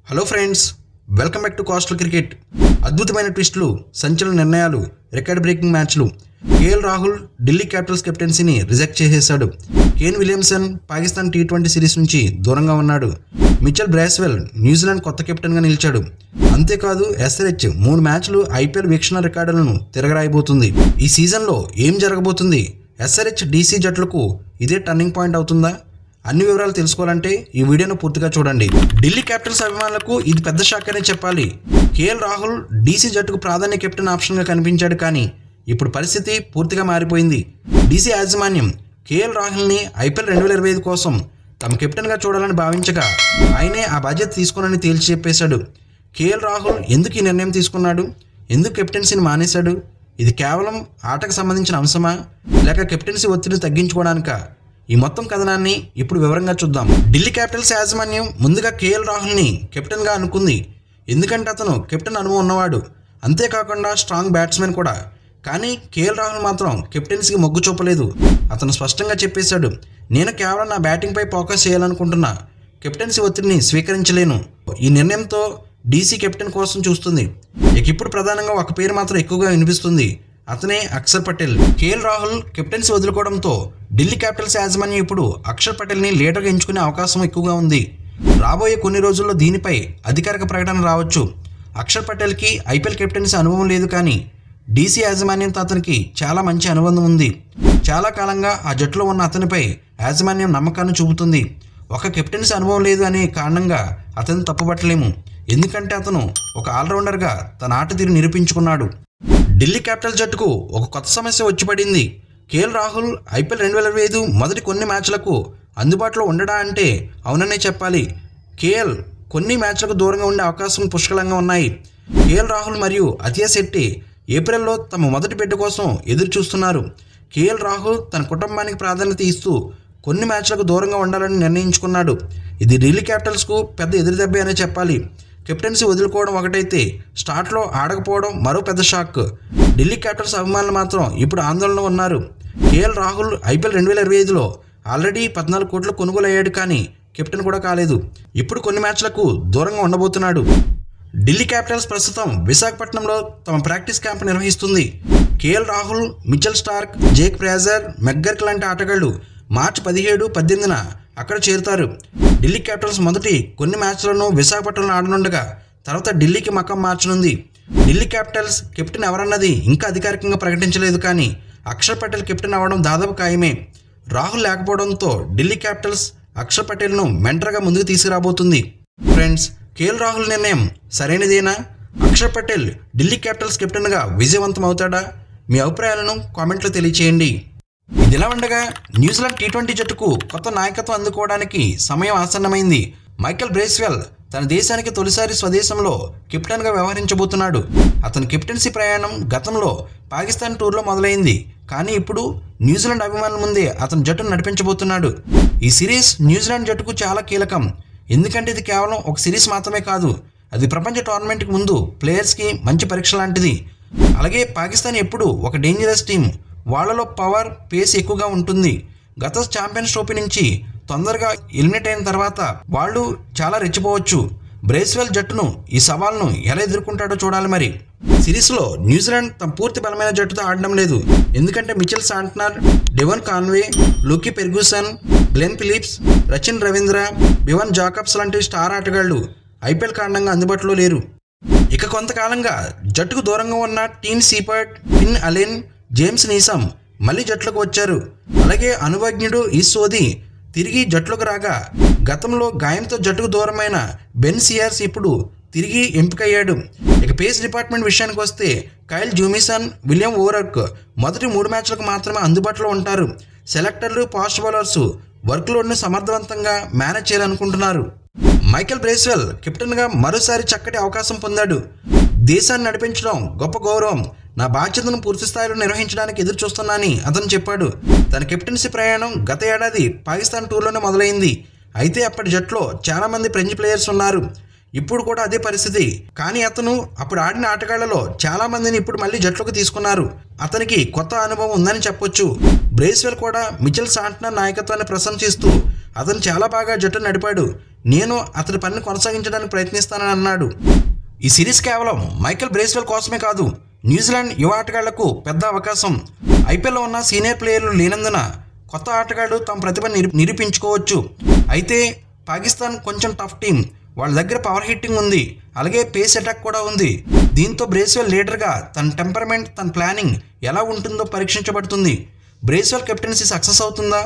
Hello friends, welcome back to coastal cricket. అద్భుతమైన ట్విస్టులు, సంచలన నిర్ణయాలు, రికార్డ్ బ్రేకింగ్ మ్యాచ్లు. కేఎల్ రాహుల్ ఢిల్లీ క్యాపిటల్స్ కెప్టెన్సీని రిజెక్ట్ చేసేశాడు. కేన్ విలియమ్సన్ పాకిస్తాన్ టీ20 సిరీస్ నుంచి దూరంగా ఉన్నాడు. మిచెల్ బ్రాస్వెల్ న్యూజిలాండ్ కొత్త కెప్టెన్గా నిలిచాడు. అంతేకాదు ఎస్ఆర్హెచ్ 3 మ్యాచ్లు ఐపీఎల్ వీక్షణ రికార్డులను తిరగరాయబోతుంది. ఈ సీజన్లో ఏం జరగబోతుంది? ఎస్ఆర్హెచ్ డీసీ జట్లకు ఇదే టర్నింగ్ పాయింట్ అవుతుందా? అన్ని వివరాలు తెలుసుకోవాలంటే ఈ వీడియోను పూర్తిగా చూడండి. ఢిల్లీ క్యాపిటల్స్ అభిమానులకు ఇది పెద్ద షాక్ అనే చెప్పాలి. కేఎల్ రాహుల్ డీసీ జట్టుకు ప్రాధాన్య కెప్టెన్ ఆప్షన్గా కనిపించాడు, కానీ ఇప్పుడు పరిస్థితి పూర్తిగా మారిపోయింది. డీసీ యాజమాన్యం కేఎల్ రాహుల్ని ఐపీఎల్ 2025 కోసం తమ కెప్టెన్గా చూడాలని భావించగా ఆయనే ఆ బాధ్యత తీసుకోనని తేల్చి చెప్పేశాడు. కేఎల్ రాహుల్ ఎందుకు ఈ నిర్ణయం తీసుకున్నాడు? ఎందుకు కెప్టెన్సీని మానేశాడు? ఇది కేవలం ఆటకు సంబంధించిన అంశమా, లేక కెప్టెన్సీ ఒత్తిడిని తగ్గించుకోవడానికా? ఈ మొత్తం కథనాన్ని ఇప్పుడు వివరంగా చూద్దాం. ఢిల్లీ క్యాపిటల్స్ యాజమాన్యం ముందుగా కేఎల్ రాహుల్ని కెప్టెన్గా అనుకుంది. ఎందుకంటే అతను కెప్టెన్ అనుభవం ఉన్నవాడు, అంతేకాకుండా స్ట్రాంగ్ బ్యాట్స్మెన్ కూడా. కానీ కేఎల్ రాహుల్ మాత్రం కెప్టెన్సీకి మొగ్గు చూపలేదు. అతను స్పష్టంగా చెప్పేశాడు, నేను కేవలం నా బ్యాటింగ్పై ఫోకస్ చేయాలనుకుంటున్నా, కెప్టెన్సీ ఒత్తిడిని స్వీకరించలేను. ఈ నిర్ణయంతో డీసీ కెప్టెన్ కోసం చూస్తుంది. ఇప్పుడు ప్రధానంగా ఒక పేరు మాత్రం ఎక్కువగా వినిపిస్తుంది, అతనే అక్షర్ పటేల్. కేఎల్ రాహుల్ కెప్టెన్సీ వదులుకోవడంతో ఢిల్లీ క్యాపిటల్స్ యాజమాన్యం ఇప్పుడు అక్షర్ పటేల్ని లీడర్గా ఎంచుకునే అవకాశం ఎక్కువగా ఉంది. రాబోయే కొన్ని రోజుల్లో దీనిపై అధికారిక ప్రకటన రావచ్చు. అక్షర్ పటేల్కి ఐపీఎల్ కెప్టెన్సీ అనుభవం లేదు, కానీ డీసీ యాజమాన్యంతో అతనికి చాలా మంచి అనుబంధం ఉంది. చాలా కాలంగా ఆ జట్టులో ఉన్న అతనిపై యాజమాన్యం నమ్మకాన్ని చూపుతుంది. ఒక కెప్టెన్సీ అనుభవం లేదు అనే కారణంగా అతన్ని తప్పుపట్టలేము, ఎందుకంటే అతను ఒక ఆల్రౌండర్గా తన ఆట తీరు నిరూపించుకున్నాడు. ఢిల్లీ క్యాపిటల్స్ జట్టుకు ఒక కొత్త సమస్య వచ్చి పడింది. కేఎల్ రాహుల్ ఐపీఎల్ 2025 మొదటి కొన్ని మ్యాచ్లకు అందుబాటులో ఉండడా అంటే అవుననే చెప్పాలి. కేఎల్ కొన్ని మ్యాచ్లకు దూరంగా ఉండే అవకాశం పుష్కలంగా ఉన్నాయి. కేఎల్ రాహుల్ మరియు అతియా శెట్టి ఏప్రిల్లో తమ మొదటి బిడ్డ కోసం ఎదురు చూస్తున్నారు. కేఎల్ రాహుల్ తన కుటుంబానికి ప్రాధాన్యత ఇస్తూ కొన్ని మ్యాచ్లకు దూరంగా ఉండాలని నిర్ణయించుకున్నాడు. ఇది ఢిల్లీ క్యాపిటల్స్కు పెద్ద ఎదురుదెబ్బే అనే చెప్పాలి. కెప్టెన్సీ వదులుకోవడం ఒకటైతే, స్టార్ట్లో ఆడకపోవడం మరో పెద్ద షాక్. ఢిల్లీ క్యాపిటల్స్ అభిమానులు మాత్రం ఇప్పుడు ఆందోళనలో ఉన్నారు. కేఎల్ రాహుల్ ఐపీఎల్ 2025లో ఆల్రెడీ 14 కోట్లు కొనుగోలు అయ్యాడు, కానీ కెప్టెన్ కూడా కాలేదు. ఇప్పుడు కొన్ని మ్యాచ్లకు దూరంగా ఉండబోతున్నాడు. ఢిల్లీ క్యాపిటల్స్ ప్రస్తుతం విశాఖపట్నంలో తమ ప్రాక్టీస్ క్యాంప్ నిర్వహిస్తుంది. KL Rahul, Mitchell Starc, Jake Fraser, McGurk లాంటి ఆటగాళ్లు మార్చి 17, 18న అక్కడ చేరుతారు. ఢిల్లీ క్యాపిటల్స్ మొదటి కొన్ని మ్యాచ్లను విశాఖపట్నంలో ఆడనుండగా తర్వాత ఢిల్లీకి మకం మార్చనుంది. ఢిల్లీ క్యాపిటల్స్ కెప్టెన్ ఎవరన్నది ఇంకా అధికారికంగా ప్రకటించలేదు, కానీ అక్షర్ పటేల్ కెప్టెన్ అవ్వడం దాదాపు ఖాయమే. రాహుల్ లేకపోవడంతో ఢిల్లీ క్యాపిటల్స్ అక్షర్ పటేల్ను మెంటర్గా ముందుకు తీసుకురాబోతుంది. ఫ్రెండ్స్, కేఎల్ రాహుల్ నిర్ణయం సరైనదేనా? అక్షర్ పటేల్ ఢిల్లీ క్యాపిటల్స్ కెప్టెన్గా విజయవంతం అవుతాడా? మీ అభిప్రాయాలను కామెంట్లో తెలియచేయండి. ఇదిలా ఉండగా న్యూజిలాండ్ టీ20 జట్టుకు కొత్త నాయకత్వం అందుకోవడానికి సమయం ఆసన్నమైంది. మైకెల్ బ్రేస్వెల్ తన దేశానికి తొలిసారి స్వదేశంలో కెప్టెన్గా వ్యవహరించబోతున్నాడు. అతని కెప్టెన్సీ ప్రయాణం గతంలో పాకిస్తాన్ టూర్లో మొదలైంది, కానీ ఇప్పుడు న్యూజిలాండ్ అభిమానుల ముందే అతని జట్టును నడిపించబోతున్నాడు. ఈ సిరీస్ న్యూజిలాండ్ జట్టుకు చాలా కీలకం, ఎందుకంటే ఇది కేవలం ఒక సిరీస్ మాత్రమే కాదు, అది ప్రపంచ టోర్నమెంట్కి ముందు ప్లేయర్స్కి మంచి పరీక్ష లాంటిది. అలాగే పాకిస్తాన్ ఎప్పుడు ఒక డేంజరస్ టీం, వాళ్లలో పవర్, పేస్ ఎక్కువగా ఉంటుంది. గత ఛాంపియన్స్ ట్రోఫీ నుంచి తొందరగా ఎలిమినేట్ అయిన తర్వాత వాళ్ళు చాలా రెచ్చిపోవచ్చు. బ్రేస్వెల్ జట్టును ఈ సవాల్ను ఎలా ఎదుర్కొంటాడో చూడాలి. మరి సిరీస్లో న్యూజిలాండ్ తమ పూర్తి బలమైన జట్టుతో ఆడడం లేదు, ఎందుకంటే Mitchell Santner, Devon Conway, Lockie Ferguson, Glenn Phillips, Rachin Ravindra, Bevon Jacobs లాంటి స్టార్ ఆటగాళ్లు ఐపీఎల్ కారణంగా అందుబాటులో లేరు. ఇక కొంతకాలంగా జట్టుకు దూరంగా ఉన్న టీన్ సీపర్ట్, ఫిన్ అలెన్, జేమ్స్ నీసమ్ మళ్ళీ జట్లోకి వచ్చారు. అలాగే అనుభజ్ఞుడు ఈ సోది తిరిగి జట్లోకి రాగా, గతంలో గాయంతో జట్టుకు దూరమైన బెన్ సియార్స్ ఇప్పుడు తిరిగి ఎంపికయ్యాడు. ఇక పేస్ డిపార్ట్మెంట్ విషయానికి వస్తే కైల్ జూమిసన్, విలియం ఓవర్క్ మొదటి 3 మ్యాచ్లకు మాత్రమే అందుబాటులో ఉంటారు. సెలెక్టర్లు, ఫాస్ట్ బౌలర్స్ వర్క్లోడ్ను సమర్థవంతంగా మేనేజ్ చేయాలనుకుంటున్నారు. మైకెల్ బ్రేస్వెల్ కెప్టెన్గా మరోసారి చక్కటి అవకాశం పొందాడు. దేశాన్ని నడిపించడం గొప్ప గౌరవం, నా బాధ్యతను పూర్తి స్థాయిలో నిర్వహించడానికి ఎదురు చూస్తున్నానని అతను చెప్పాడు. తన కెప్టెన్సీ ప్రయాణం గత ఏడాది పాకిస్తాన్ టూర్లోనే మొదలైంది. అయితే అప్పటి జట్టులో చాలామంది ఫ్రెంచ్ ప్లేయర్స్ ఉన్నారు. ఇప్పుడు కూడా అదే పరిస్థితి, కానీ అతను అప్పుడు ఆడిన ఆటగాళ్లలో చాలామందిని ఇప్పుడు మళ్ళీ జట్లోకి తీసుకున్నారు. అతనికి కొత్త అనుభవం ఉందని చెప్పొచ్చు. బ్రేస్వెల్ కూడా మిచెల్ శాంట్నర్ నాయకత్వాన్ని ప్రశంసిస్తూ అతను చాలా బాగా జట్టు నడిపాడు, నేను అతడి పనిని కొనసాగించడానికి ప్రయత్నిస్తానని అన్నాడు. ఈ సిరీస్ కేవలం మైకెల్ బ్రేస్వెల్ కోసమే కాదు, న్యూజిలాండ్ యువ ఆటగాళ్లకు పెద్ద అవకాశం. ఐపీఎల్లో ఉన్న సీనియర్ ప్లేయర్లు లేనందున కొత్త ఆటగాళ్లు తమ ప్రతిభను నిరూపించుకోవచ్చు. అయితే పాకిస్తాన్ కొంచెం టఫ్ టీం. వాళ్ళ దగ్గర పవర్ హిట్టింగ్ ఉంది, అలాగే పేస్ అటాక్ కూడా ఉంది. దీంతో బ్రేస్వెల్ లీడర్గా తన టెంపర్మెంట్, తన ప్లానింగ్ ఎలా ఉంటుందో పరీక్షించబడుతుంది. బ్రేస్వెల్ కెప్టెన్సీ సక్సెస్ అవుతుందా?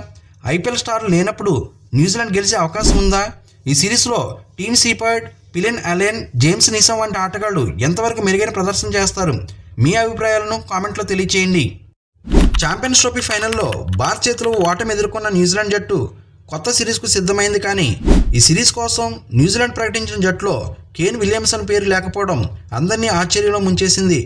ఐపీఎల్ స్టార్లు లేనప్పుడు న్యూజిలాండ్ గెలిచే అవకాశం ఉందా? ఈ సిరీస్లో టీమ్ సీపర్డ్, పిలెన్ అలెన్, జేమ్స్ నీసం వంటి ఆటగాళ్లు ఎంతవరకు మెరుగైన ప్రదర్శన చేస్తారు? మీ అభిప్రాయాలను కామెంట్లో తెలియచేయండి. ఛాంపియన్స్ ట్రోఫీ ఫైనల్లో భారత్ చేతిలో ఓటమి ఎదుర్కొన్న న్యూజిలాండ్ జట్టు కొత్త సిరీస్కు సిద్ధమైంది. కానీ ఈ సిరీస్ కోసం న్యూజిలాండ్ ప్రకటించిన జట్టులో కేన్ విలియమ్సన్ పేరు లేకపోవడం అందరినీ ఆశ్చర్యంలో ముంచేసింది.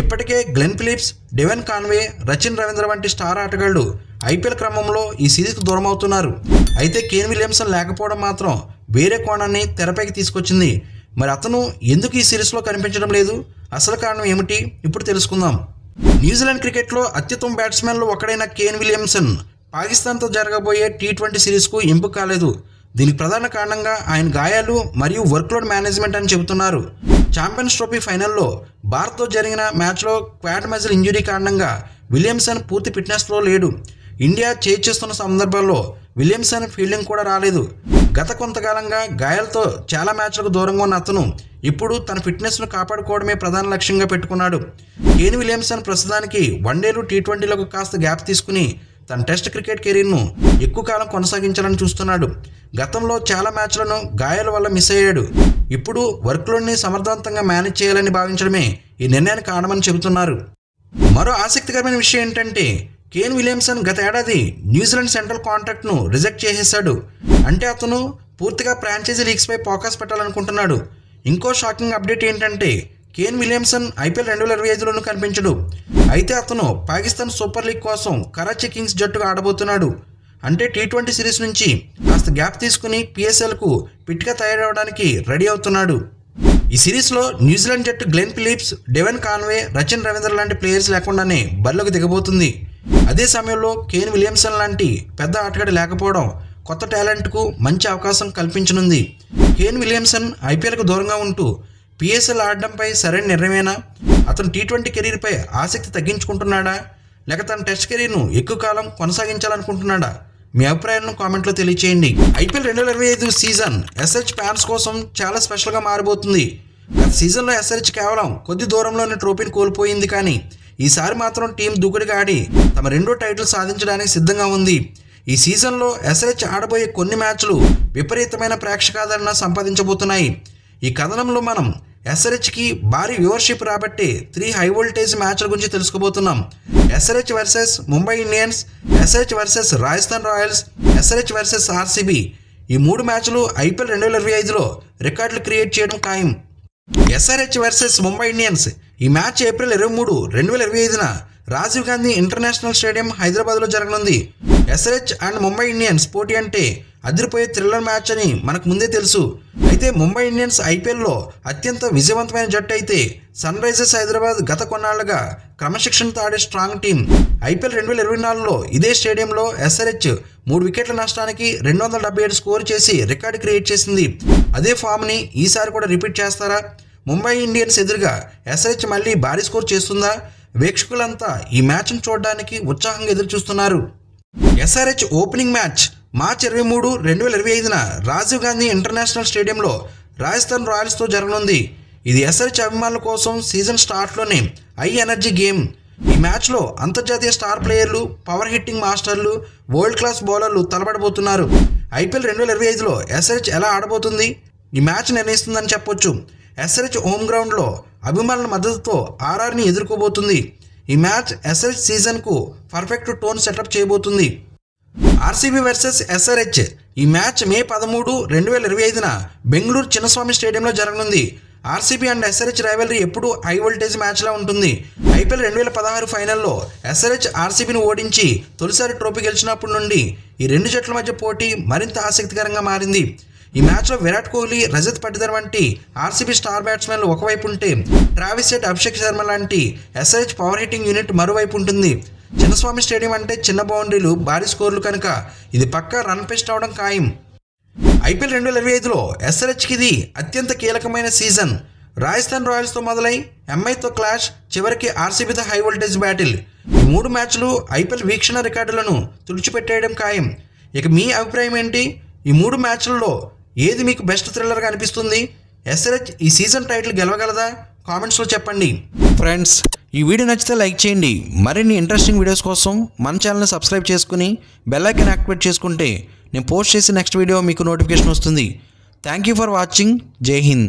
ఇప్పటికే Glenn Phillips, Devon Conway, Rachin Ravindra వంటి స్టార్ ఆటగాళ్లు ఐపీఎల్ క్రమంలో ఈ సిరీస్కు దూరం అవుతున్నారు. అయితే కేన్ విలియమ్సన్ లేకపోవడం మాత్రం వేరే కోణాన్ని తెరపైకి తీసుకొచ్చింది. మరి అతను ఎందుకు ఈ సిరీస్లో కనిపించడం లేదు? అసలు కారణం ఏమిటి? ఇప్పుడు తెలుసుకుందాం. న్యూజిలాండ్ క్రికెట్లో అత్యుత్తమ బ్యాట్స్మెన్లో ఒకడైన కేన్ విలియమ్సన్ పాకిస్తాన్తో జరగబోయే టీ20 సిరీస్కు ఎంపిక కాలేదు. దీనికి ప్రధాన కారణంగా ఆయన గాయాలు మరియు వర్క్లోడ్ మేనేజ్మెంట్ అని చెబుతున్నారు. ఛాంపియన్స్ ట్రోఫీ ఫైనల్లో భారత్తో జరిగిన మ్యాచ్లో క్వాడ్ మజిల్ ఇంజరీ కారణంగా విలియమ్సన్ పూర్తి ఫిట్నెస్లో లేడు. ఇండియా చేస్తున్న సందర్భంలో విలియమ్సన్ ఫీల్డింగ్ కూడా రాలేదు. గత కొంతకాలంగా గాయాలతో చాలా మ్యాచ్లకు దూరంగా ఉన్న అతను ఇప్పుడు తన ఫిట్నెస్ను కాపాడుకోవడమే ప్రధాన లక్ష్యంగా పెట్టుకున్నాడు. కేన్ విలియమ్సన్ ప్రస్తుతానికి వన్డేలు, టీ20లకు కాస్త గ్యాప్ తీసుకుని తన టెస్ట్ క్రికెట్ కెరీర్ను ఎక్కువ కాలం కొనసాగించాలని చూస్తున్నాడు. గతంలో చాలా మ్యాచ్లను గాయాల వల్ల మిస్ అయ్యాడు. ఇప్పుడు వర్క్లోడ్ని సమర్థవంతంగా మేనేజ్ చేయాలని భావించడమే ఈ నిర్ణయానికి కారణమని చెబుతున్నారు. మరో ఆసక్తికరమైన విషయం ఏంటంటే కేన్ విలియమ్సన్ గత ఏడాది న్యూజిలాండ్ సెంట్రల్ కాంట్రాక్ట్ను రిజెక్ట్ చేసేశాడు. అంటే అతను పూర్తిగా ఫ్రాంచైజీ లీగ్స్పై ఫోకస్ పెట్టాలనుకుంటున్నాడు. ఇంకో షాకింగ్ అప్డేట్ ఏంటంటే కేన్ విలియమ్సన్ ఐపీఎల్ 2025లోనూ కనిపించడు. అయితే అతను పాకిస్తాన్ సూపర్ లీగ్ కోసం కరాచీ కింగ్స్ జట్టుగా ఆడబోతున్నాడు. అంటే టీ20 సిరీస్ నుంచి కాస్త గ్యాప్ తీసుకుని పిఎస్ఎల్కు ఫిట్గా తయారవడానికి రెడీ అవుతున్నాడు. ఈ సిరీస్లో న్యూజిలాండ్ జట్టు Glenn Phillips, Devon Conway, Rachin Ravindra లాంటి ప్లేయర్స్ లేకుండానే బరిలోకి దిగబోతుంది. అదే సమయంలో కేన్ విలియమ్సన్ లాంటి పెద్ద ఆటగాడు లేకపోవడం కొత్త టాలెంట్కు మంచి అవకాశం కల్పించనుంది. కేన్ విలియమ్సన్ ఐపీఎల్కు దూరంగా ఉంటూ పిఎస్ఎల్ ఆడడంపై సరైన నిర్ణయమేనా? అతను టీ20 కెరీర్పై ఆసక్తి తగ్గించుకుంటున్నాడా, లేక తన టెస్ట్ కెరీర్ను ఎక్కువ కాలం కొనసాగించాలనుకుంటున్నాడా? మీ అభిప్రాయాలను కామెంట్లో తెలియచేయండి. ఐపీఎల్ 2025 సీజన్ ఎస్ఆర్హెచ్ ఫ్యాన్స్ కోసం చాలా స్పెషల్గా మారబోతుంది. గత సీజన్లో ఎస్ఆర్హెచ్ కేవలం కొద్ది దూరంలోనే ట్రోఫీని కోల్పోయింది. కానీ ఈసారి మాత్రం టీం దూకుడుగా ఆడి తమ రెండో టైటిల్ సాధించడానికి సిద్ధంగా ఉంది. ఈ సీజన్లో ఎస్ఆర్హెచ్ ఆడబోయే కొన్ని మ్యాచ్లు విపరీతమైన ప్రేక్షకాదరణ సంపాదించబోతున్నాయి. ఈ కథనంలో మనం ఎస్ఆర్హెచ్కి భారీ వ్యూవర్షిప్ రాబట్టే 3 హై వోల్టేజ్ మ్యాచ్ల గురించి తెలుసుకోబోతున్నాం. SRH versus Mumbai Indians, SRH versus Rajasthan Royals, SRH versus RCB. ఈ 3 మ్యాచ్లు ఐపీఎల్ 2025లో రికార్డులు క్రియేట్ చేయడం ఖాయం. ఎస్ఆర్హెచ్ వర్సెస్ ముంబై ఇండియన్స్ ఈ మ్యాచ్ ఏప్రిల్ 23, 2025న రాజీవ్ గాంధీ ఇంటర్నేషనల్ స్టేడియం హైదరాబాద్లో జరగనుంది. ఎస్ఆర్హెచ్ అండ్ ముంబై ఇండియన్స్ పోటీ అంటే అదిరిపోయే థ్రిల్లర్ మ్యాచ్ అని మనకు ముందే తెలుసు. అయితే ముంబై ఇండియన్స్ ఐపీఎల్లో అత్యంత విజయవంతమైన జట్టు అయితే సన్ రైజర్స్ హైదరాబాద్ గత కొన్నాళ్లుగా క్రమశిక్షణతో ఆడే స్ట్రాంగ్ టీం. ఐపీఎల్ 2024లో ఇదే స్టేడియంలో ఎస్ఆర్హెచ్ 3 వికెట్ల నష్టానికి 277 స్కోర్ చేసి రికార్డు క్రియేట్ చేసింది. అదే ఫామ్ని ఈసారి కూడా రిపీట్ చేస్తారా? ముంబై ఇండియన్స్ ఎదురుగా ఎస్ఆర్హెచ్ మళ్ళీ భారీ స్కోర్ చేస్తుందా? వీక్షకులంతా ఈ మ్యాచ్ను చూడడానికి ఉత్సాహంగా ఎదురు చూస్తున్నారు. ఎస్ఆర్హెచ్ ఓపెనింగ్ మ్యాచ్ మార్చి 23, 2025న రాజీవ్ గాంధీ ఇంటర్నేషనల్ స్టేడియంలో రాజస్థాన్ రాయల్స్తో జరగనుంది. ఇది ఎస్ఆర్హెచ్ అభిమానుల కోసం సీజన్ స్టార్ట్లోనే హై ఎనర్జీ గేమ్. ఈ మ్యాచ్లో అంతర్జాతీయ స్టార్ ప్లేయర్లు, పవర్ హిట్టింగ్ మాస్టర్లు, వరల్డ్ క్లాస్ బౌలర్లు తలపడబోతున్నారు. ఐపీఎల్ 2025లో ఎస్ఆర్హెచ్ ఎలా ఆడబోతుంది? ఈ మ్యాచ్ నిర్ణయిస్తుందని చెప్పొచ్చు. ఎస్ఆర్హెచ్ హోమ్ గ్రౌండ్లో అభిమానుల మద్దతుతో ఆర్ఆర్ని ఎదుర్కోబోతుంది. ఈ మ్యాచ్ ఎస్ఆర్హెచ్ సీజన్కు పర్ఫెక్ట్ టోన్ సెటప్ చేయబోతుంది. ఆర్సీబీ వర్సెస్ ఎస్ఆర్హెచ్ ఈ మ్యాచ్ మే 13, 2025న బెంగళూరు చిన్నస్వామి స్టేడియంలో జరగనుంది. ఆర్సీబీ అండ్ ఎస్ఆర్హెచ్ రైవలరీ ఎప్పుడూ హై వోల్టేజ్ మ్యాచ్లా ఉంటుంది. ఐపీఎల్ 2016 ఫైనల్లో ఎస్ఆర్హెచ్ ఆర్సీబీని ఓడించి తొలిసారి ట్రోఫీ గెలిచినప్పటి నుండి ఈ రెండు జట్ల మధ్య పోటీ మరింత ఆసక్తికరంగా మారింది. ఈ మ్యాచ్లో విరాట్ కోహ్లీ, రజత్ పటిదార్ వంటి ఆర్సీబీ స్టార్ బ్యాట్స్మెన్లు ఒకవైపు ఉంటే ట్రావిస్ హెడ్, అభిషేక్ శర్మ లాంటి ఎస్ఆర్హెచ్ పవర్ హిట్టింగ్ యూనిట్ మరోవైపు ఉంటుంది. చిన్నస్వామి స్టేడియం అంటే చిన్న బౌండరీలు, భారీ స్కోర్లు కనుక ఇది పక్కా రన్ పేస్ట్ అవడం ఖాయం. ఐపీఎల్ 2025లో ఎస్ఆర్హెచ్కి ఇది అత్యంత కీలకమైన సీజన్. రాజస్థాన్ రాయల్స్తో మొదలై ఎంఐతో క్లాష్, చివరికి ఆర్సీబీతో హై వోల్టేజ్ బ్యాటిల్. ఈ 3 మ్యాచ్లు ఐపీఎల్ వీక్షణ రికార్డులను తుడిచిపెట్టేయడం ఖాయం. ఇక మీ అభిప్రాయం ఏంటి? ఈ 3 మ్యాచ్లలో ఏది మీకు బెస్ట్ థ్రిల్లర్గా అనిపిస్తుంది? ఎస్ఆర్హెచ్ ఈ సీజన్ టైటిల్ గెలవగలదా? కామెంట్స్లో చెప్పండి. ఫ్రెండ్స్, ఈ వీడియో నచ్చితే లైక్ చేయండి. మరిన్ని ఇంట్రెస్టింగ్ వీడియోస్ కోసం మన ఛానల్ని సబ్స్క్రైబ్ చేసుకుని బెల్ ఐకాన్ యాక్టివేట్ చేసుకుంటే నేను పోస్ట్ చేసే నెక్స్ట్ వీడియో మీకు నోటిఫికేషన్ వస్తుంది. Thank you for watching. జై హింద్.